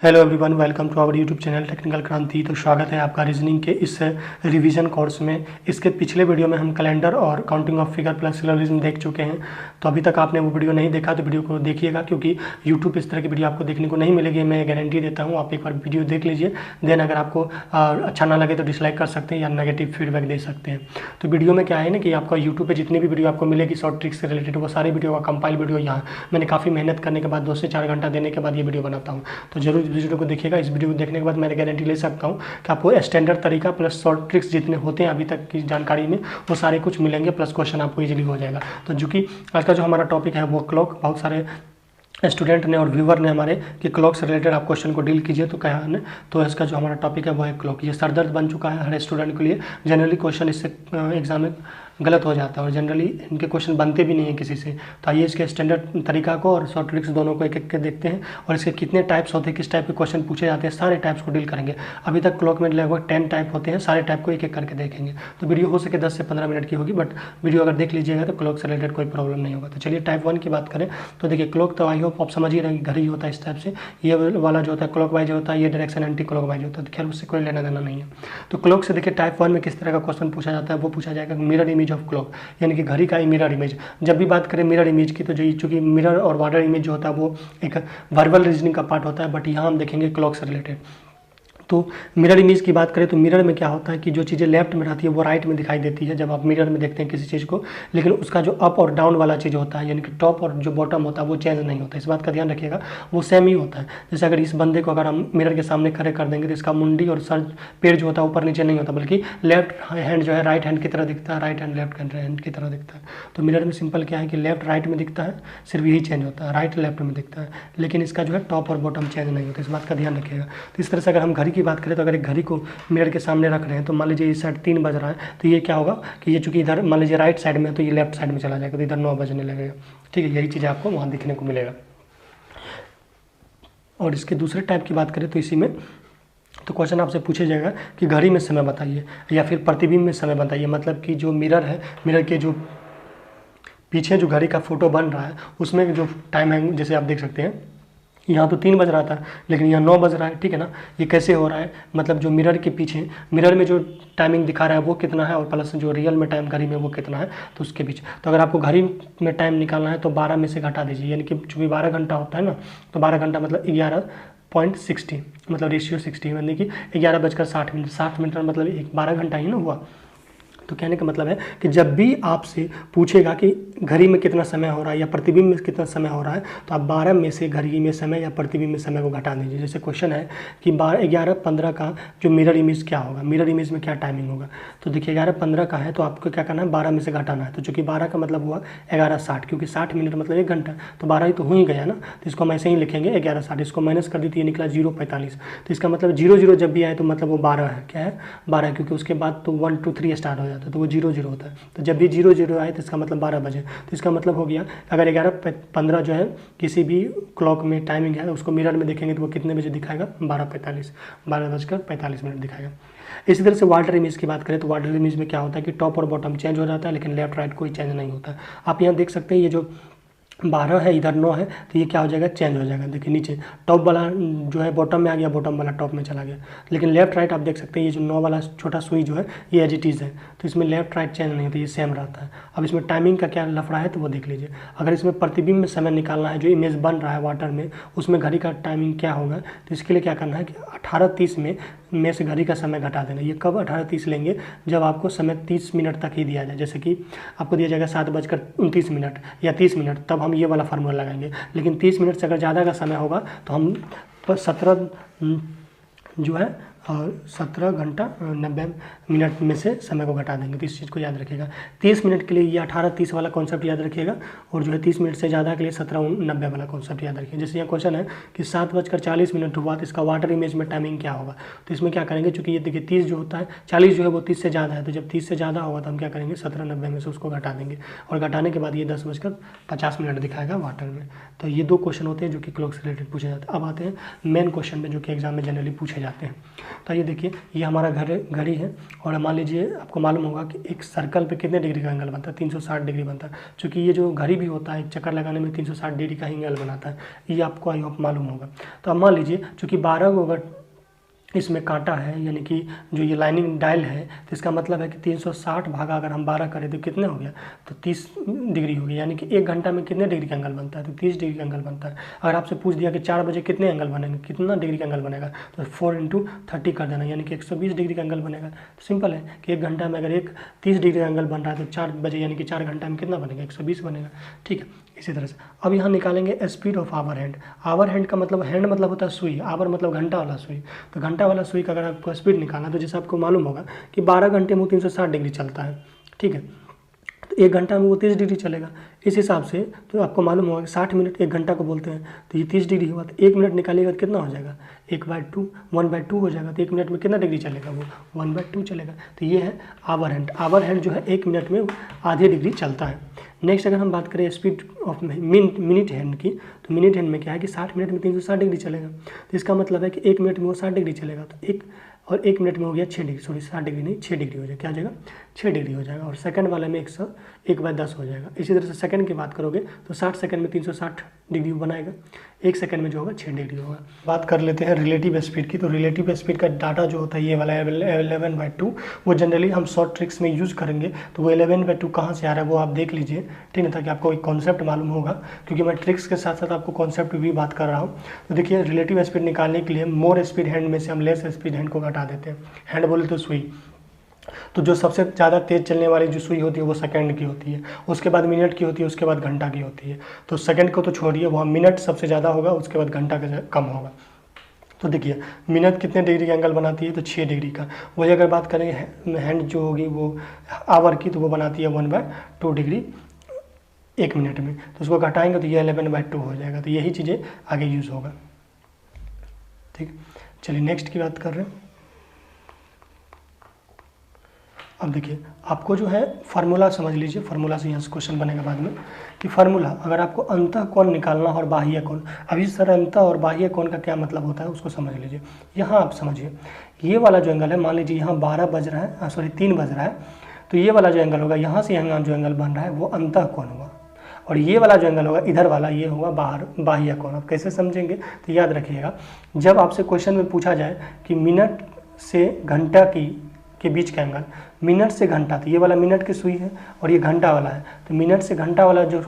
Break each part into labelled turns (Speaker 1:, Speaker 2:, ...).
Speaker 1: Hello everyone, welcome to our YouTube channel technical Kranti. तो स्वागत है आपका रीजनिंग के इस रिवीजन कोर्स में। इसके पिछले वीडियो में हम कैलेंडर और counting of figure plus syllogism देख चुके हैं। तो अभी तक आपने वो वीडियो नहीं देखा तो वीडियो को देखिएगा, क्योंकि यूट्यूब इस तरह की वीडियो आपको देखने को नहीं मिलेगी, मैं गारंटी देता हूँ। आप एक बार वीडियो देख लीजिए, देन अगर आपको अच्छा ना लगे तो डिसलाइक कर सकते हैं या नेगेटिव फीडबैक दे सकते हैं। तो वीडियो में क्या है ना कि आपका यूट्यूब पर जितनी भी वीडियो आपको मिलेगी शॉर्ट ट्रिक्स से रिलेटेड, वो सारी वीडियो का कंपाइल वीडियो यहाँ मैंने काफ़ी मेहनत करने के बाद 2 से 4 घंटा देने के बाद ये वीडियो बनाता हूँ। तो जरूर इस वीडियो को देखिएगा। इस वीडियो को देखने के बाद मैं गारंटी ले सकता हूँ कि आपको स्टैंडर्ड तरीका प्लस शॉर्ट ट्रिक्स जितने होते हैं अभी तक की जानकारी में वो सारे कुछ मिलेंगे, प्लस क्वेश्चन आपको इजीली हो जाएगा। तो जो कि आज का जो हमारा टॉपिक है वो क्लॉक। बहुत सारे स्टूडेंट ने और व्यूवर ने हमारे कि क्लॉक से रिलेटेड आप क्वेश्चन को डील कीजिए, तो कहा है तो इसका जो हमारा टॉपिक है वो है क्लॉक। ये सरदर्द बन चुका है हर स्टूडेंट के लिए। जनरली क्वेश्चन इससे एग्जाम में गलत हो जाता है और जनरली इनके क्वेश्चन बनते भी नहीं है किसी से। तो आइए इसके स्टैंडर्ड तरीका को और शॉर्ट ट्रिक्स दोनों को एक एक के देखते हैं और इसके कितने टाइप्स होते हैं, किस टाइप के क्वेश्चन पूछे जाते हैं, सारे टाइप्स को डील करेंगे। अभी तक क्लॉक में लगभग 10 टाइप होते हैं, सारे टाइप को एक एक करके देखेंगे। तो वीडियो हो सके 10 से 15 मिनट की होगी, बट वीडियो अगर देख लीजिएगा तो क्लॉक से रिलेटेड कोई प्रॉब्लम नहीं होगा। तो चलिए टाइप 1 की बात करें तो देखिए क्लॉक तो आई होप आप समझ ही रहे, घड़ी होता है इस टाइप से। ये वाला जो होता है क्लॉक वाइज होता है, ये डायरेक्शन एंटी क्लॉक वाइज होता है, तो खैर उससे कोई लेना देना नहीं है। तो क्लॉक से देखिए टाइप 1 में किस तरह का क्वेश्चन पूछा जाता है, वो पूछा जाएगा मिरर इमेज ऑफ क्लॉक, यानी कि घड़ी का मिरर इमेज। जब भी बात करें मिरर इमेज की तो जो चूंकि मिरर और वाटर इमेज जो होता है वो एक वर्बल रीजनिंग का पार्ट होता है, बट यहाँ हम देखेंगे क्लॉक से रिलेटेड। तो मिरर इमेज की बात करें तो मिरर में क्या होता है कि जो चीज़ें लेफ्ट में रहती है वो राइट में दिखाई देती है जब आप मिरर में देखते हैं किसी चीज़ को, लेकिन उसका जो अप और डाउन वाला चीज़ होता है यानी कि टॉप और जो बॉटम होता है वो चेंज नहीं होता है। इस बात का ध्यान रखिएगा, वो सेम ही होता है। जैसे अगर इस बंदे को अगर हम मिरर के सामने खड़े कर देंगे तो इसका मुंडी और सर पेड़ जो होता है ऊपर नीचे नहीं होता, बल्कि लेफ्ट हैंड जो है राइट हैंड की तरह दिखता है, राइट हैंड लेफ्ट हैंड की तरह दिखता है। तो मिरर में सिंपल क्या है कि लेफ्ट राइट में दिखता है, सिर्फ यही चेंज होता है, राइट लेफ्ट में दिखता है, लेकिन इसका जो है टॉप और बॉटम चेंज नहीं होता। इस बात का ध्यान रखिएगा। तो इस तरह से अगर हम घड़ी की बात करें तो अगर घड़ी को मिरर के सामने रख रहे हैं तो मान लीजिए इस साइड 3 बज रहा है, तो ये क्या होगा कि ये चूंकि इधर मान लीजिए राइट साइड में है तो ये लेफ्ट साइड में चला जाएगा, तो इधर 9 बजने लगेगा। ठीक है, यही चीज़ आपको वहाँ दिखने को मिलेगा। और इसके दूसरे टाइप की बात करें तो इसी में तो क्वेश्चन आपसे पूछा जाएगा कि घड़ी में समय बताइए या फिर प्रतिबिंब में समय बताइए। मतलब कि जो मिरर है, मिरर के जो पीछे जो घड़ी का फोटो बन रहा है उसमें जो टाइम है, जैसे आप देख सकते हैं यहाँ तो 3 बज रहा था लेकिन यहाँ 9 बज रहा है। ठीक है ना, ये कैसे हो रहा है, मतलब जो मिरर के पीछे मिरर में जो टाइमिंग दिखा रहा है वो कितना है और प्लस जो रियल में टाइम घड़ी में वो कितना है, तो उसके बीच। तो अगर आपको घड़ी में टाइम निकालना है तो 12 में से घटा दीजिए, यानी कि चूँकि 12 घंटा होता है ना, तो 12 घंटा मतलब 11.60, मतलब रेशियो 60, यानी कि 11:60। 60 मिनट मतलब 12 घंटा ही ना हुआ। तो कहने का मतलब है कि जब भी आपसे पूछेगा कि घड़ी में कितना समय हो रहा है या प्रतिबिंब में कितना समय हो रहा है, तो आप 12 में से घड़ी में समय या प्रतिबिंब में समय को घटा दीजिए। जैसे क्वेश्चन है कि 11:15 का जो मिरर इमेज क्या होगा, मिरर इमेज में क्या टाइमिंग होगा। तो देखिए 11:15 का है तो आपको क्या करना है, 12 में से घटाना है। तो चूँकि 12 का मतलब हुआ 11:60, क्योंकि 60 मिनट मतलब 1 घंटा, तो 12 ही तो हो ही गया ना, तो इसको हम ऐसे ही लिखेंगे 11:60। इसको माइनस कर दी तो ये निकला 0:45। तो इसका मतलब 0 जब भी आए तो मतलब वो 12 है। क्या है, 12, क्योंकि उसके बाद तो 1 2 3 स्टार्ट हो जाता है, तो वो 0 होता है। तो जब भी 0 आए तो इसका मतलब 12 बजे। तो इसका मतलब हो गया अगर 11:15 जो है किसी भी क्लॉक में टाइमिंग है उसको मिरर में देखेंगे तो वो कितने बजे दिखाएगा, 12:45, 12:45 दिखाएगा। इसी तरह से वाटर इमेज की बात करें तो वाटर इमेज में क्या होता है कि टॉप और बॉटम चेंज हो जाता है, लेकिन लेफ्ट राइट कोई चेंज नहीं होता। आप यहाँ देख सकते हैं ये जो 12 है इधर 9 है, तो ये क्या हो जाएगा, चेंज हो जाएगा। देखिए नीचे टॉप वाला जो है बॉटम में आ गया, बॉटम वाला टॉप में चला गया। लेकिन लेफ्ट राइट आप देख सकते हैं ये जो 9 वाला छोटा सुई जो है ये एज इट इज़ है, तो इसमें लेफ्ट राइट चेंज नहीं होता, ये सेम रहता है। अब इसमें टाइमिंग का क्या लफड़ा है तो वो देख लीजिए। अगर इसमें प्रतिबिंब में समय निकालना है, जो इमेज बन रहा है वाटर में, उसमें घड़ी का टाइमिंग क्या होगा, तो इसके लिए क्या करना है कि 18:30 में से घड़ी का समय घटा देना। ये कब 18:30 लेंगे, जब आपको समय 30 मिनट तक ही दिया जाए। जैसे कि आपको दिया जाएगा 7:29 या 30 मिनट, तब हम ये वाला फार्मूला लगाएंगे। लेकिन 30 मिनट से अगर ज़्यादा का समय होगा तो हम 17 जो है और 17 घंटा 90 मिनट में से समय को घटा देंगे। तो इस चीज़ को याद रखिएगा। 30 मिनट के लिए ये 18:30 वाला कॉन्सेप्ट याद रखिएगा, और जो है 30 मिनट से ज़्यादा के लिए 17:90 वाला कॉन्सेप्ट याद रखिए। जैसे यहाँ क्वेश्चन है कि 7:40 हुआ तो इसका वाटर इमेज में टाइमिंग क्या होगा। तो इसमें क्या करेंगे, चूँकि ये देखिए 30 जो होता है, 40 जो है वो 30 से ज़्यादा है, तो जब 30 से ज़्यादा होगा तो हम क्या करेंगे 17:90 में से उसको घटा देंगे, और घटाने के बाद ये 10:50 दिखाएगा वाटर में। तो ये 2 क्वेश्चन होते हैं जो कि क्लॉक से रिलेटेड पूछे जाते हैं। अब आते हैं मेन क्वेश्चन में जो कि एग्जाम में जनरली पूछे जाते हैं। तो ये देखिए, ये हमारा घड़ी है, और मान लीजिए आपको मालूम होगा कि एक सर्कल पे कितने डिग्री का एंगल बनता है, 360 डिग्री बनता है। चूँकि ये जो घड़ी भी होता है एक चक्कर लगाने में 360 डिग्री का एंगल बनाता है, ये आपको आई होप मालूम होगा। तो अब मान लीजिए चूँकि 12 को अगर इसमें कांटा है, यानी कि जो ये लाइनिंग डायल है, तो इसका मतलब है कि 360 भागा अगर हम 12 करें तो कितने हो गया, तो 30 डिग्री हो गया। यानी कि 1 घंटा में कितने डिग्री का एंगल बनता है, तो 30 डिग्री का एंगल बनता है। अगर आपसे पूछ दिया कि 4 बजे कितने एंगल बनेंगे, कितना डिग्री का एंगल बनेगा, तो 4 × 30 कर देना, यानी कि 120 डिग्री का एंगल बनेगा। तो सिंपल है कि 1 घंटा में अगर 30 डिग्री का एंगल बन रहा है तो 4 बजे यानी कि 4 घंटा में कितना बनेगा, 120 बनेगा। ठीक है, इसी तरह से अब यहाँ निकालेंगे speed of our hand. Our hand का मतलब, हैंड मतलब होता है सुई, आवर मतलब घंटा वाला सुई। तो घंटा वाला सुई का अगर आपको स्पीड निकालना, तो जैसे आपको मालूम होगा कि 12 घंटे में 360 डिग्री चलता है। ठीक है, तो 1 घंटा में वो 30 डिग्री चलेगा। इस हिसाब से तो आपको मालूम होगा कि 60 मिनट 1 घंटा को बोलते हैं, तो ये 30 डिग्री हुआ, तो 1 मिनट निकालिएगा तो कितना हो जाएगा, 1/2 हो जाएगा। तो 1 मिनट में कितना डिग्री चलेगा, वो 1/2 चलेगा। तो ये है आवर हैंड। आवर हैंड जो है 1 मिनट में आधी डिग्री चलता है। नेक्स्ट अगर हम बात करें स्पीड ऑफ मिनट हैंड की, तो मिनट हैंड में क्या है कि 60 मिनट में 360 डिग्री चलेगा। तो इसका मतलब है कि 1 मिनट में वो 60 डिग्री चलेगा। तो 1 मिनट में हो गया 6 डिग्री, सॉरी 60 डिग्री नहीं, 6 डिग्री हो जाएगा। क्या हो जाएगा, 6 डिग्री हो जाएगा। और सेकंड वाले में 1/10 हो जाएगा। इसी तरह से सेकंड की बात करोगे तो 60 सेकंड में 360 डिग्री बनाएगा, 1 सेकंड में जो होगा 6 डिग्री होगा। बात कर लेते हैं रिलेटिव स्पीड की। तो रिलेटिव स्पीड का डाटा जो होता है ये वाला 11/2, वो जनरली हम शॉर्ट ट्रिक्स में यूज़ करेंगे। तो वो 11/2 कहाँ से आ रहा है वो आप देख लीजिए, ठीक है, ताकि आपको एक कॉन्सेप्ट मालूम होगा, क्योंकि मैं ट्रिक्स के साथ साथ आपको कॉन्सेप्ट भी बात कर रहा हूँ। तो देखिए, रिलेटिव स्पीड निकालने के लिए मोर स्पीड हैंड में से हम लेस स्पीड हैंड को घटा देते हैं। हैंड बोले तो सुई, तो जो सबसे ज़्यादा तेज़ चलने वाली जो सुई होती है वो सेकंड की होती है, उसके बाद मिनट की होती है, उसके बाद घंटा की होती है। तो सेकंड को तो छोड़िए, वहाँ मिनट सबसे ज़्यादा होगा, उसके बाद घंटा का कम होगा। तो देखिए, मिनट कितने डिग्री का एंगल बनाती है, तो 6 डिग्री का। वही अगर बात करें हैंड जो होगी वो आवर की, तो वो बनाती है 1/2 डिग्री 1 मिनट में। तो उसको घटाएंगे तो ये 11/2 हो जाएगा। तो यही चीज़ें आगे यूज़ होगा। ठीक, चलिए नेक्स्ट की बात कर रहे हैं। अब देखिए, आपको जो है फार्मूला समझ लीजिए, फार्मूला से यहाँ से क्वेश्चन बनेगा बाद में कि फार्मूला, अगर आपको अंतः कोण निकालना और बाह्य कोण, अभी सर अंतः और बाह्य कोण का क्या मतलब होता है उसको समझ लीजिए। यहाँ आप समझिए, ये वाला जो एंगल है, मान लीजिए यहाँ 12 बज रहा है, सॉरी 3 बज रहा है, तो ये वाला जो एंगल होगा, यहाँ से यहाँ जो एंगल बन रहा है वो अंतः कोण होगा। और ये वाला जो एंगल होगा इधर वाला, ये होगा बाह्य कोण। आप कैसे समझेंगे, तो याद रखिएगा, जब आपसे क्वेश्चन में पूछा जाए कि मिनट से घंटा के बीच का एंगल, मिनट से घंटा, तो ये वाला मिनट की सुई है और ये घंटा वाला है, तो मिनट से घंटा वाला जो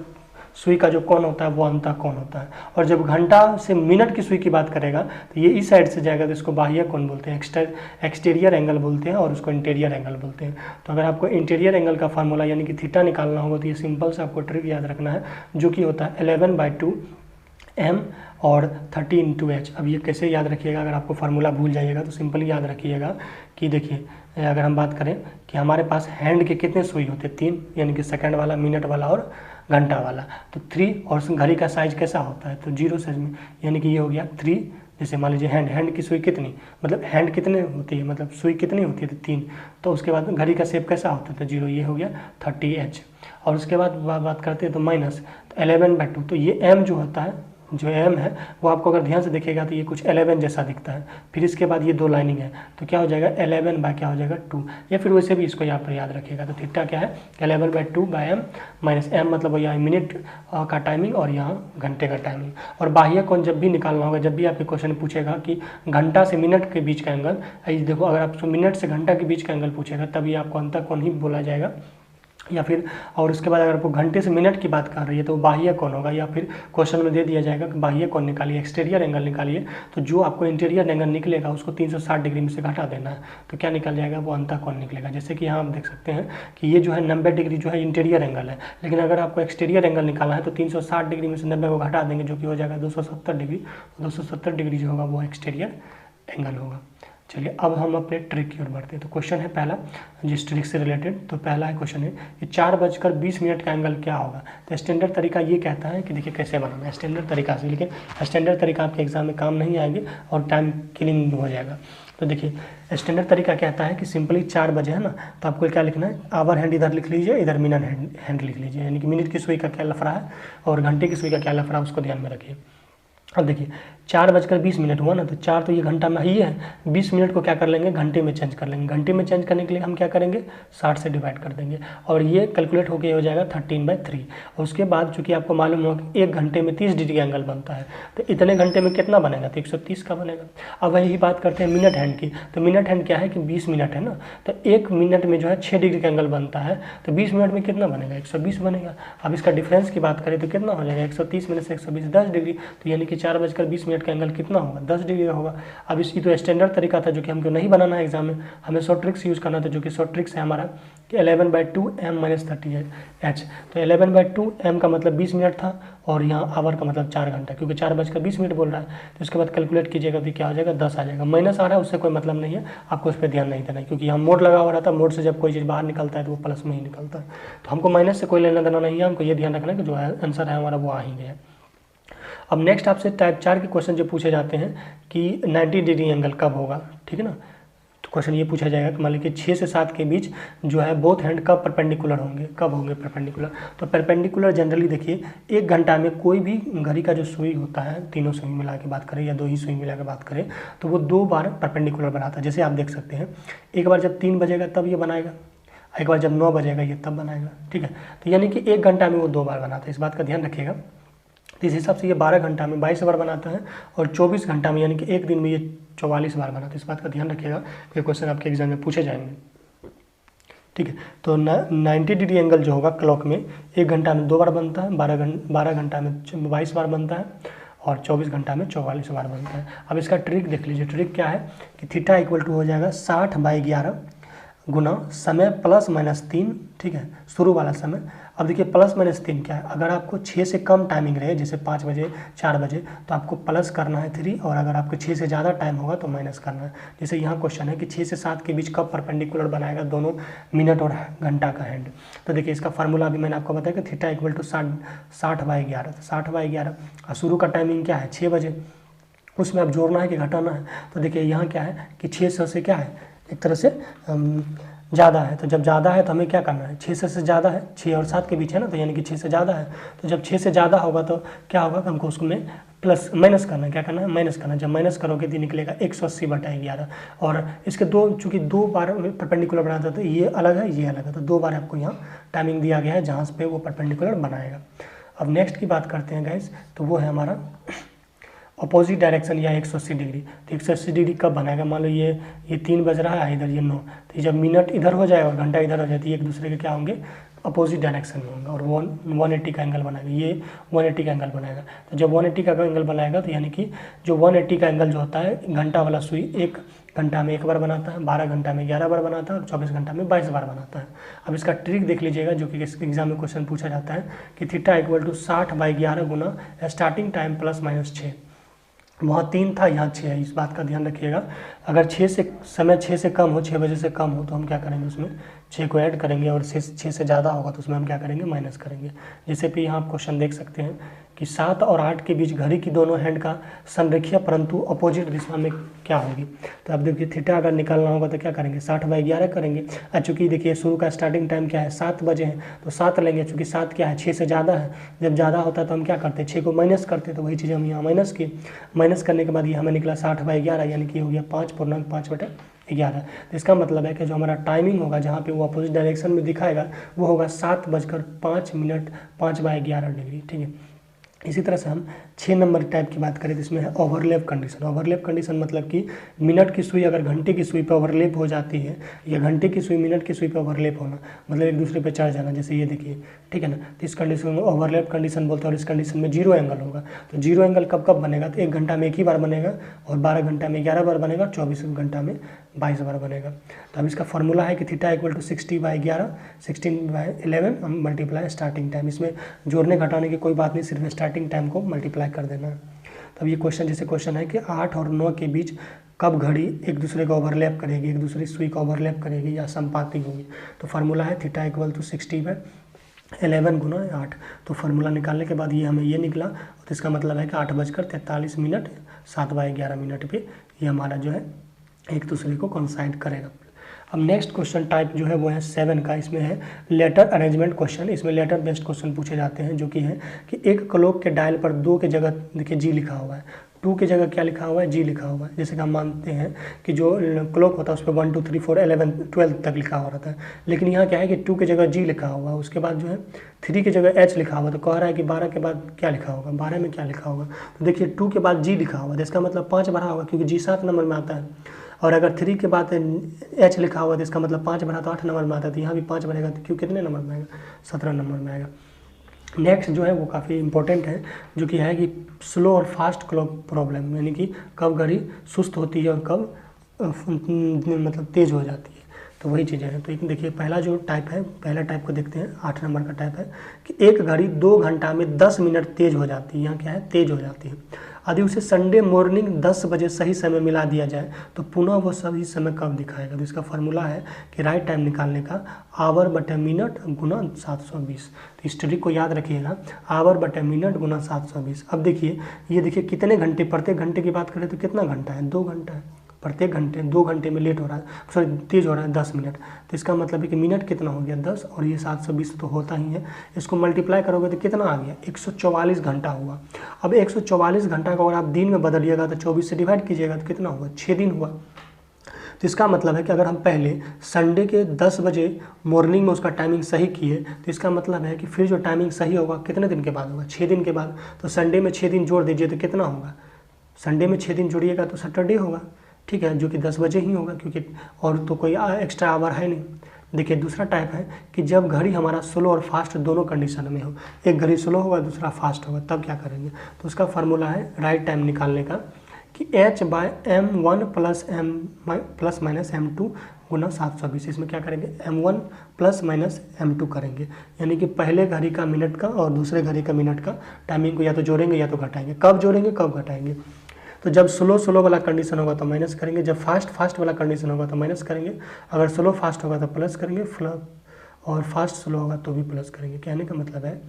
Speaker 1: सुई का जो कोण होता है वो अंतः कोण होता है। और जब घंटा से मिनट की सुई की बात करेगा तो ये इस साइड से जाएगा, तो इसको बाह्य कोण बोलते हैं, एक्सटीरियर एंगल बोलते हैं, और उसको इंटीरियर एंगल बोलते हैं। तो अगर आपको इंटीरियर एंगल का फार्मूला यानी कि थीटा निकालना होगा, तो ये सिंपल से आपको ट्रिक याद रखना है, जो कि होता है 11/2 m और 30 × h। अब ये कैसे याद रखिएगा, अगर आपको फार्मूला भूल जाइएगा तो सिंपली याद रखिएगा कि देखिए, अगर हम बात करें कि हमारे पास हैंड के कितने सुई होते हैं, 3, यानी कि सेकंड वाला, मिनट वाला और घंटा वाला। तो 3, और घड़ी का साइज कैसा होता है, तो 0 साइज में, यानी कि ये हो गया 3। जैसे मान लीजिए हैंड की सुई कितनी, मतलब हैंड कितने होती है, मतलब सुई कितनी होती है, तो 3। तो उसके बाद घड़ी का शेप कैसा होता है, तो 0, ये हो गया 30h। और उसके बाद बात करते हैं तो माइनस, तो 11/2, तो ये m जो होता है, जो m है वो आपको अगर ध्यान से देखेगा तो ये कुछ 11 जैसा दिखता है। फिर इसके बाद ये 2 लाइनिंग है, तो क्या हो जाएगा 11 क्या हो जाएगा 2, या फिर वैसे भी इसको यहाँ पर याद रखिएगा। तो थीटा क्या है 11/2/m माइनस m, मतलब यहाँ मिनट का टाइमिंग और यहाँ घंटे का टाइमिंग। और बाह्य कोण जब भी निकालना होगा, जब भी आपके क्वेश्चन पूछेगा कि घंटा से मिनट के बीच का एंगल, देखो अगर आपको मिनट से घंटा के बीच का एंगल पूछेगा तभी आपको अंतः कोण ही बोला जाएगा, या फिर, और उसके बाद अगर आपको घंटे से मिनट की बात कर रही है तो बाह्य कोण होगा, या फिर क्वेश्चन में दे दिया जाएगा कि बाह्य कोण निकालिए, एक्सटीरियर एंगल निकालिए। तो जो आपको इंटीरियर एंगल निकलेगा उसको 360 डिग्री में से घटा देना है, तो क्या निकल जाएगा, वो अंतः कोण निकलेगा। जैसे कि यहाँ आप देख सकते हैं कि ये जो है 90 डिग्री जो है इंटीरियर एंगल है, लेकिन अगर आपको एक्सटीरियर एंगल निकालना है तो 360 डिग्री में से 90 को घटा देंगे, जो कि हो जाएगा 270 डिग्री। 270 डिग्री जो होगा वो एक्सटीरियर एंगल होगा। चलिए अब हम अपने ट्रिक की ओर बढ़ते हैं। तो क्वेश्चन है पहला जिस ट्रिक से रिलेटेड, तो पहला क्वेश्चन है कि 4:20 का एंगल क्या होगा। तो स्टैंडर्ड तरीका ये कहता है कि देखिए कैसे बनाना है स्टैंडर्ड तरीका से, लेकिन स्टैंडर्ड तरीका आपके एग्जाम में काम नहीं आएंगे और टाइम किलिंग हो जाएगा। तो देखिए स्टैंडर्ड तरीका कहता है कि सिंपली 4 बजे है ना, तो आपको क्या लिखना है, आवर हैंड इधर लिख लीजिए, इधर मिनट हैंड लिख लीजिए, यानी कि मिनट की सुई का क्या लफड़ा है और घंटे की सुई का क्या लफड़ा है उसको ध्यान में रखिए। अब देखिए 4:20 हुआ ना, तो 4 तो ये घंटा में ही है, 20 मिनट को क्या कर लेंगे, घंटे में चेंज कर लेंगे। घंटे में चेंज करने के लिए हम क्या करेंगे, 60 से डिवाइड कर देंगे और ये कैलकुलेट होकर हो जाएगा 13/3। और उसके बाद चूँकि आपको मालूम होगा कि 1 घंटे में 30 डिग्री एंगल बनता है, तो इतने घंटे में कितना बनेगा, तो 130 का बनेगा। अब वही बात करते हैं मिनट हैंड की, तो मिनट हैंड क्या है कि 20 मिनट है ना, तो 1 मिनट में जो है 6 डिग्री का एंगल बनता है, तो 20 मिनट में कितना बनेगा, 120 बनेगा। अब इसका डिफरेंस की बात करें तो कितना हो जाएगा, 130 में से 120 10 डिग्री, तो यानी कि 4:20 का एंगल कितना होगा, 10 डिग्री का होगा। अब इसकी तो स्टैंडर्ड तरीका था जो कि हमको नहीं बनाना है एग्जाम में, हमें शॉर्ट ट्रिक्स यूज़ करना था, जो कि शॉर्ट ट्रिक्स है हमारा कि 11/2 m - 30h। तो 11/2 m का मतलब 20 मिनट था और यहाँ आवर का मतलब 4 घंटा, क्योंकि 4:20 बोल रहा है, तो उसके बाद कैलकुलेट कीजिएगा तो क्या हो जाएगा, 10 आ जाएगा। माइनस आ रहा है उससे कोई मतलब नहीं है, आपको उस पर ध्यान नहीं देना है, क्योंकि यहाँ मोड लगा हुआ रहता है, मोड से जब कोई चीज़ बाहर निकलता है तो वो प्लस में ही निकलता है, तो हमको माइनस से कोई लेना देना नहीं है, हमको ये ध्यान रखना है कि जो आंसर है हमारा वो आ ही गया। अब नेक्स्ट आपसे टाइप 4 के क्वेश्चन जो पूछे जाते हैं कि 90 डिग्री एंगल कब होगा, ठीक है ना। तो क्वेश्चन ये पूछा जाएगा कि मान लीजिए 6 से 7 के बीच जो है बोथ हैंड कब परपेंडिकुलर होंगे, कब होंगे परपेंडिकुलर। तो परपेंडिकुलर जनरली देखिए 1 घंटा में कोई भी घड़ी का जो सुई होता है, तीनों सुई मिला के बात करें या 2 ही सुई मिला के बात करें, तो वो 2 बार परपेंडिकुलर बनाता है। जैसे आप देख सकते हैं, एक बार जब 3 बजेगा तब ये बनाएगा, एक बार जब 9 बजेगा ये तब बनाएगा, ठीक है। तो यानी कि 1 घंटा में वो 2 बार बनाता है, इस बात का ध्यान रखिएगा। तो इस हिसाब से ये 12 घंटा में 22 बार बनाता है और 24 घंटा में यानी कि एक दिन में ये 44 बार बनाता है। इस बात का ध्यान रखिएगा, ये क्वेश्चन आपके एग्जाम में पूछे जाएंगे, ठीक है। तो 90 डिग्री एंगल जो होगा क्लॉक में 1 घंटा में 2 बार बनता है, 12 घंटा में 22 बार बनता है और 24 घंटा में 44 बार बनता है। अब इसका ट्रिक देख लीजिए, ट्रिक क्या है कि थीटा इक्वल टू हो जाएगा 60/11 गुना समय +-3, ठीक है, शुरू वाला समय। अब देखिए +-3 क्या है, अगर आपको 6 से कम टाइमिंग रहे, जैसे 5 बजे 4 बजे, तो आपको प्लस करना है 3, और अगर आपको 6 से ज़्यादा टाइम होगा तो माइनस करना है। जैसे यहाँ क्वेश्चन है कि 6 से 7 के बीच कब परपेंडिकुलर बनाएगा दोनों मिनट और घंटा का हैंड। तो देखिए इसका फार्मूला अभी मैंने आपको बताया कि थीटा इक्वल टू 60/11, तो 60/11 और शुरू का टाइमिंग क्या है 6 बजे, उसमें अब जोड़ना है कि घटाना है। तो देखिए यहाँ क्या है कि 600 से क्या है, एक तरह से ज़्यादा है, तो जब ज़्यादा है तो हमें क्या करना है, 600 से ज़्यादा है, 6 और 7 के बीच है ना, तो यानी कि 6 से ज़्यादा है। तो जब 6 से ज़्यादा होगा तो क्या होगा कि हमको उसमें प्लस माइनस करना है, क्या करना है, माइनस करना है। जब माइनस करोगे तो निकलेगा 180/11, और इसके चूँकि 2 बार परपेंडिकुलर बनाता है, तो ये अलग है, ये अलग है, तो 2 बार आपको यहाँ टाइमिंग दिया गया है जहाँ पे वो परपेंडिकुलर बनाएगा। अब नेक्स्ट की बात करते हैं गाइस, तो वो है हमारा अपोजिट डायरेक्शन या 180 डिग्री। तो 180 डिग्री कब बनाएगा, मान लो ये 3 बज रहा है, इधर ये 9, तो जब मिनट इधर हो जाएगा और घंटा इधर हो जाए तो एक दूसरे के क्या होंगे, अपोजिट डायरेक्शन में होंगे और 180 का एंगल बनाएगा, ये 180 का एंगल बनाएगा। तो जब 180 का एंगल बनाएगा तो यानी कि जो 180 का एंगल जो होता है, घंटा वाला सुई 1 घंटा में 1 बार बनाता है, 12 घंटा में 11 बार बनाता है और 24 घंटा में 22 बार बनाता है। अब इसका ट्रिक देख लीजिएगा, जो कि एग्जाम में क्वेश्चन पूछा जाता है कि थीटा इक्वल टू 60/11 गुना स्टार्टिंग टाइम +-6। वहाँ 3 था, यहाँ 6 है, इस बात का ध्यान रखिएगा। अगर 6 से कम हो, 6 बजे से कम हो, तो हम क्या करेंगे, उसमें 6 को ऐड करेंगे, और 6 से ज़्यादा होगा तो उसमें हम क्या करेंगे, माइनस करेंगे। जैसे कि यहाँ आप क्वेश्चन देख सकते हैं कि 7 और 8 के बीच घड़ी की दोनों हैंड का संरेखीय परंतु अपोजिट दिशा में क्या होगी। तो अब देखिए थीटा अगर निकालना होगा तो क्या करेंगे, 60/11 करेंगे। चूँकि देखिए शुरू का स्टार्टिंग टाइम क्या है, 7 बजे है, तो 7 लेंगे, चूँकि 7 क्या है, 6 से ज़्यादा है। जब ज़्यादा होता है तो हम क्या करते हैं, 6 को माइनस करते हैं, तो वही चीज़ हम यहाँ माइनस की। माइनस करने के बाद ये हमें निकला 60/11, यानी कि हो गया 5/5/11। तो इसका मतलब है कि जो हमारा टाइमिंग होगा, जहाँ पे वो अपोजिट डायरेक्शन में दिखाएगा, वो होगा 7:05 5/11 डिग्री, ठीक है। इसी तरह से हम 6 नंबर टाइप की बात करें तो इसमें है ओवरलैप कंडीशन। ओवरलैप कंडीशन मतलब कि मिनट की सुई अगर घंटे की सुई पे ओवरलैप हो जाती है, या घंटे की सुई मिनट की सुई पे ओवरलैप होना, मतलब एक दूसरे पे चढ़ जाना, जैसे ये देखिए, ठीक है ना। तो इस कंडीशन में ओवरलैप कंडीशन बोलते हैं, और इस कंडीशन में 0 एंगल होगा। तो 0 एंगल कब कब बनेगा, तो 1 घंटा में 1 ही बार बनेगा, और 12 घंटा में 11 बार बनेगा, 24 घंटा में 22 बार बनेगा। तो अब इसका फॉर्मूला है कि theta equal to 60/11 16/11 multiply starting time. इसमें जोड़ने घटाने की कोई बात नहीं, सिर्फ स्टार्टिंग टाइम को मल्टीप्लाई कर देना है। तो अब ये क्वेश्चन जैसे क्वेश्चन है कि 8 और 9 के बीच कब घड़ी एक दूसरे को ओवरलैप करेगी, एक दूसरी सुई को ओवरलैप करेगी या संपाती होगी। तो फार्मूला है थीटा इक्वल टू 60/11 गुना 8। तो फार्मूला निकालने के बाद ये हमें ये निकला, तो इसका मतलब है कि 8:43 7/11 पे ये हमारा जो है एक दूसरे को कोइंसाइड करेगा। अब नेक्स्ट क्वेश्चन टाइप जो है वो है 7 का। इसमें है लेटर अरेंजमेंट क्वेश्चन। इसमें लेटर बेस्ड क्वेश्चन पूछे जाते हैं, जो कि है कि एक क्लॉक के डायल पर 2 के जगह देखिए जी लिखा हुआ है, 2 टू की जगह क्या लिखा हुआ है, जी लिखा हुआ है। जैसे कि हम मानते हैं कि जो क्लॉक होता है उस पर 1 2 3 4 11 12 तक लिखा हुआ रहता है, लेकिन यहाँ क्या है कि 2 की जगह जी लिखा हुआ है, उसके बाद जो है 3 की जगह एच लिखा हुआ है। तो कह रहा है कि 12 के बाद क्या लिखा होगा, 12 में क्या लिखा होगा। तो देखिए 2 के बाद जी लिखा हुआ है, इसका मतलब 5 भरा होगा, क्योंकि जी 7 नंबर में आता है। और अगर 3 के बाद एच लिखा हुआ है तो इसका मतलब 5 भरा तो 8 नंबर में आता है। तो यहाँ भी 5 भरेगा तो क्यों कितने नंबर में आएगा, 17 नंबर में आएगा। नेक्स्ट जो है वो काफ़ी इंपॉर्टेंट है, जो कि है कि स्लो और फास्ट क्लॉक प्रॉब्लम, यानी कि कब घड़ी सुस्त होती है और कब मतलब तेज़ हो जाती है। तो वही चीज़ें हैं। तो एक देखिए पहला जो टाइप है, पहला टाइप को देखते हैं, 8 नंबर का टाइप है कि एक घड़ी 2 घंटा में 10 मिनट तेज़ हो जाती है। यहाँ क्या है, तेज़ हो जाती है। यदि उसे संडे मॉर्निंग 10 बजे सही समय मिला दिया जाए तो पुनः वो सही समय कब दिखाएगा। तो इसका फार्मूला है कि राइट टाइम निकालने का आवर बटे मिनट गुना 720। तो इस ट्रिक को याद रखिएगा, आवर बटे मिनट गुना 720। अब देखिए ये देखिए कितने घंटे, प्रत्येक घंटे की बात करें तो कितना घंटा है, 2 घंटा है। प्रत्येक घंटे 2 घंटे में लेट हो रहा है, सॉरी तेज़ हो रहा है 10 मिनट। तो इसका मतलब है कि मिनट कितना हो गया 10, और ये 720 तो होता ही है। इसको मल्टीप्लाई करोगे तो कितना आ गया, 144 घंटा हुआ। अब 144 घंटा को अगर आप दिन में बदलिएगा तो 24 से डिवाइड कीजिएगा तो कितना हुआ, 6 दिन हुआ। तो इसका मतलब है कि अगर हम पहले संडे के 10 बजे मॉर्निंग में उसका टाइमिंग सही किए तो इसका मतलब है कि फिर जो टाइमिंग सही होगा कितने दिन के बाद होगा, 6 दिन के बाद। तो संडे में 6 दिन जोड़ दीजिए तो कितना होगा, संडे में 6 दिन जोड़िएगा तो सैटरडे होगा, ठीक है, जो कि 10 बजे ही होगा, क्योंकि और तो कोई एक्स्ट्रा आवर है नहीं। देखिए दूसरा टाइप है कि जब घड़ी हमारा स्लो और फास्ट दोनों कंडीशन में हो, एक घड़ी स्लो होगा दूसरा फास्ट होगा, तब क्या करेंगे। तो उसका फार्मूला है राइट टाइम निकालने का कि h/m1 प्लस माइनस m2 गुना 720। इसमें क्या करेंगे, m1 प्लस माइनस m2 करेंगे, यानी कि पहले घड़ी का मिनट का और दूसरे घड़ी का मिनट का टाइमिंग को या तो जोड़ेंगे या तो घटाएंगे। कब जोड़ेंगे कब घटाएंगे, तो जब स्लो वाला कंडीशन होगा तो माइनस करेंगे, जब फास्ट वाला कंडीशन होगा तो माइनस करेंगे, अगर स्लो फास्ट होगा तो प्लस करेंगे, और फास्ट स्लो होगा तो भी प्लस करेंगे। कहने का मतलब है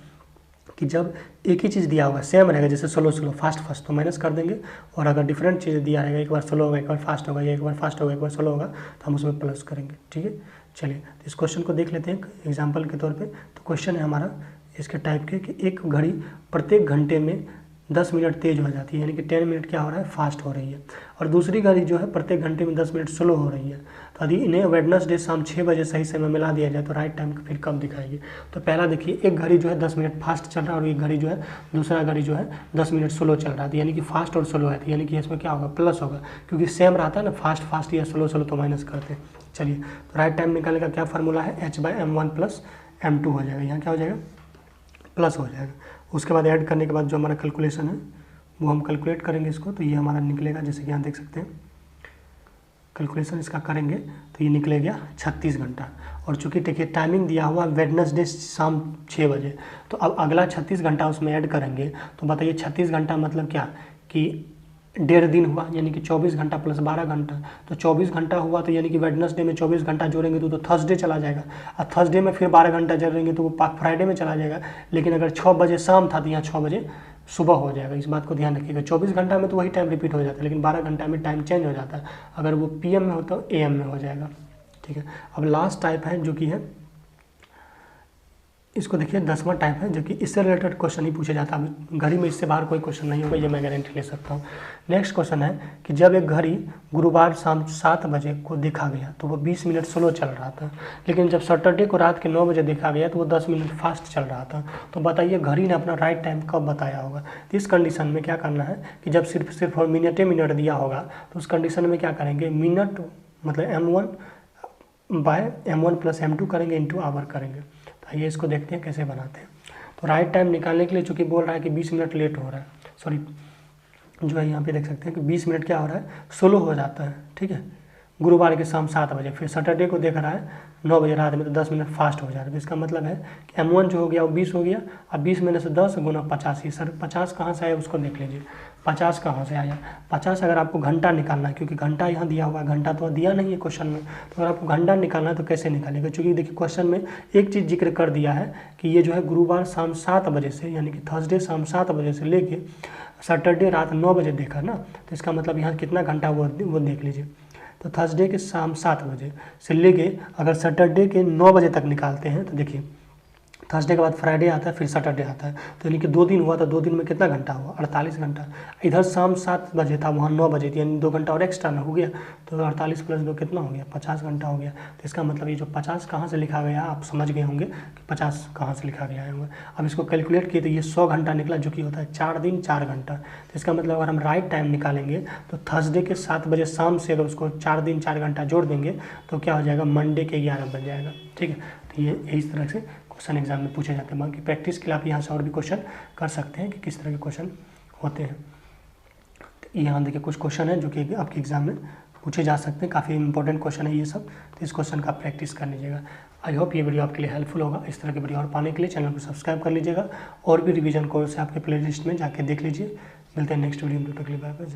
Speaker 1: कि जब एक ही चीज़ दिया होगा सेम रहेगा, जैसे स्लो फास्ट तो माइनस कर देंगे, और अगर डिफरेंट चीज़ दिया रहेगा, एक बार स्लो होगा एक बार फास्ट होगा, या एक बार फास्ट होगा एक बार स्लो होगा, तो हम उसमें प्लस करेंगे। ठीक है, चलिए तो इस क्वेश्चन को देख लेते हैं एग्जाम्पल के तौर पे। तो क्वेश्चन है हमारा इसके टाइप के कि एक घड़ी प्रत्येक घंटे में 10 मिनट तेज़ हो जाती है, यानी कि 10 मिनट क्या हो रहा है, फास्ट हो रही है, और दूसरी घड़ी जो है प्रत्येक घंटे में 10 मिनट स्लो हो रही है। तो यदि इन्हें वेडनेसडे शाम 6 बजे सही समय मिला दिया जाए तो राइट टाइम फिर कब दिखाएगी। तो पहला देखिए, एक घड़ी जो है 10 मिनट फास्ट चल रहा है और एक घड़ी जो है दूसरा घड़ी जो है 10 मिनट स्लो चल रहा है, यानी कि फास्ट और स्लो है, यानी कि इसमें क्या होगा, प्लस होगा, क्योंकि सेम रहता है ना, फास्ट या स्लो तो माइनस करते हैं। चलिए तो राइट टाइम निकालने का क्या फार्मूला है, h/m1 प्लस m2 हो जाएगा, यहाँ क्या हो जाएगा, प्लस हो जाएगा। उसके बाद ऐड करने के बाद जो हमारा कैलकुलेशन है वो हम कैलकुलेट करेंगे इसको, तो ये हमारा निकलेगा, जैसे कि यहाँ देख सकते हैं कैलकुलेशन इसका करेंगे तो ये निकलेगा 36 घंटा। और चूँकि देखिए टाइमिंग दिया हुआ वेडनेसडे शाम 6 बजे, तो अब अगला 36 घंटा उसमें ऐड करेंगे। तो बताइए 36 घंटा मतलब क्या कि 1.5 दिन हुआ, यानी कि 24 घंटा प्लस 12 घंटा, तो 24 घंटा हुआ, तो यानी कि वेडनेसडे में 24 घंटा जोड़ेंगे तो थर्सडे चला जाएगा, और थर्सडे में फिर 12 घंटा जोड़ेंगे तो वो फ्राइडे में चला जाएगा। लेकिन अगर 6 बजे शाम था तो यहाँ 6 बजे सुबह हो जाएगा, इस बात को ध्यान रखिएगा। 24 घंटा में तो वही टाइम रिपीट हो जाता है, लेकिन 12 घंटा में टाइम चेंज हो जाता है, अगर वो PM में हो तो AM में हो जाएगा। ठीक है, अब लास्ट टाइप है जो कि है, इसको देखिए 10वां टाइप है, जो कि इससे रिलेटेड क्वेश्चन ही पूछा जाता है। घड़ी में इससे बाहर कोई क्वेश्चन नहीं होगा, ये मैं गारंटी ले सकता हूँ। नेक्स्ट क्वेश्चन है कि जब एक घड़ी गुरुवार शाम 7 बजे को देखा गया तो वो 20 मिनट स्लो चल रहा था, लेकिन जब सैटरडे को रात के 9 बजे देखा गया तो वो 10 मिनट फास्ट चल रहा था। तो बताइए घड़ी ने अपना राइट टाइम कब बताया होगा। तो इस कंडीशन में क्या करना है कि जब सिर्फ मिनट दिया होगा तो उस कंडीशन में क्या करेंगे, मिनट मतलब m1 प्लस m2 करेंगे इंटू आवर करेंगे। आइए इसको देखते हैं कैसे बनाते हैं। तो राइट टाइम निकालने के लिए चूंकि बोल रहा है कि 20 मिनट लेट हो रहा है, सॉरी जो है यहाँ पे देख सकते हैं कि 20 मिनट क्या हो रहा है, स्लो हो जाता है। ठीक है, गुरुवार के शाम 7 बजे, फिर सैटरडे को देख रहा है 9 बजे रात में, तो 10 मिनट फास्ट हो जा रहा है। तो इसका मतलब है कि m1 जो हो गया वो 20 हो गया, अब 20 में से 10 गुना 85। सर 50 कहाँ से आया उसको देख लीजिए, 50 कहाँ से आया। 50 अगर आपको घंटा निकालना है, क्योंकि घंटा यहाँ दिया हुआ है, घंटा तो दिया नहीं है क्वेश्चन में, तो अगर आपको घंटा निकालना है तो कैसे निकालेगा। क्योंकि देखिए क्वेश्चन में एक चीज़ जिक्र कर दिया है कि ये जो है गुरुवार शाम 7 बजे से, यानी कि थर्सडे शाम 7 बजे से लेके सैटरडे रात 9 बजे देखा ना, तो इसका मतलब यहाँ कितना घंटा वो देख लीजिए। तो थर्सडे के शाम 7 बजे से लेके अगर सैटरडे के 9 बजे तक निकालते हैं तो देखिए थर्सडे के बाद फ्राइडे आता है, फिर सैटरडे आता है, तो यानी कि 2 दिन हुआ, तो 2 दिन में कितना घंटा हुआ? 48 घंटा। इधर शाम 7 बजे था, वहाँ 9 बजे थी, यानी 2 घंटा और एक्स्ट्रा ना हो गया, तो 48 + 2 कितना हो गया? 50 घंटा हो गया। तो इसका मतलब ये जो 50 कहाँ से लिखा गया, आप समझ गए होंगे कि 50 कहाँ से लिखा गया है। अब इसको कैलकुलेट किए तो ये 100 घंटा निकला, जो कि होता है 4 दिन 4 घंटा। तो इसका मतलब अगर हम राइट टाइम निकालेंगे तो थर्सडे के 7 बजे शाम से अगर उसको 4 दिन 4 घंटा जोड़ देंगे तो क्या हो जाएगा? मंडे के 11 बन जाएगा। ठीक है, तो ये इस तरह से क्वेश्चन एग्जाम में पूछे जाते हैं। बाकी प्रैक्टिस के लिए आप यहाँ से और भी क्वेश्चन कर सकते हैं कि किस तरह के क्वेश्चन होते हैं। तो यहाँ देखिए कुछ क्वेश्चन है जो कि आपके एग्जाम में पूछे जा सकते हैं, काफ़ी इंपॉर्टेंट क्वेश्चन है ये सब, तो इस क्वेश्चन का प्रैक्टिस कर लीजिएगा। आई होप ये वीडियो आपके लिए हेल्पफुल होगा। इस तरह की वीडियो और पाने के लिए चैनल को सब्सक्राइब कर लीजिएगा, और भी रिवीजन कोर्स है आपके प्लेलिस्ट में, जाके देख लीजिए। मिलते हैं नेक्स्ट वीडियो में, तब तक के लिए बाय बाय।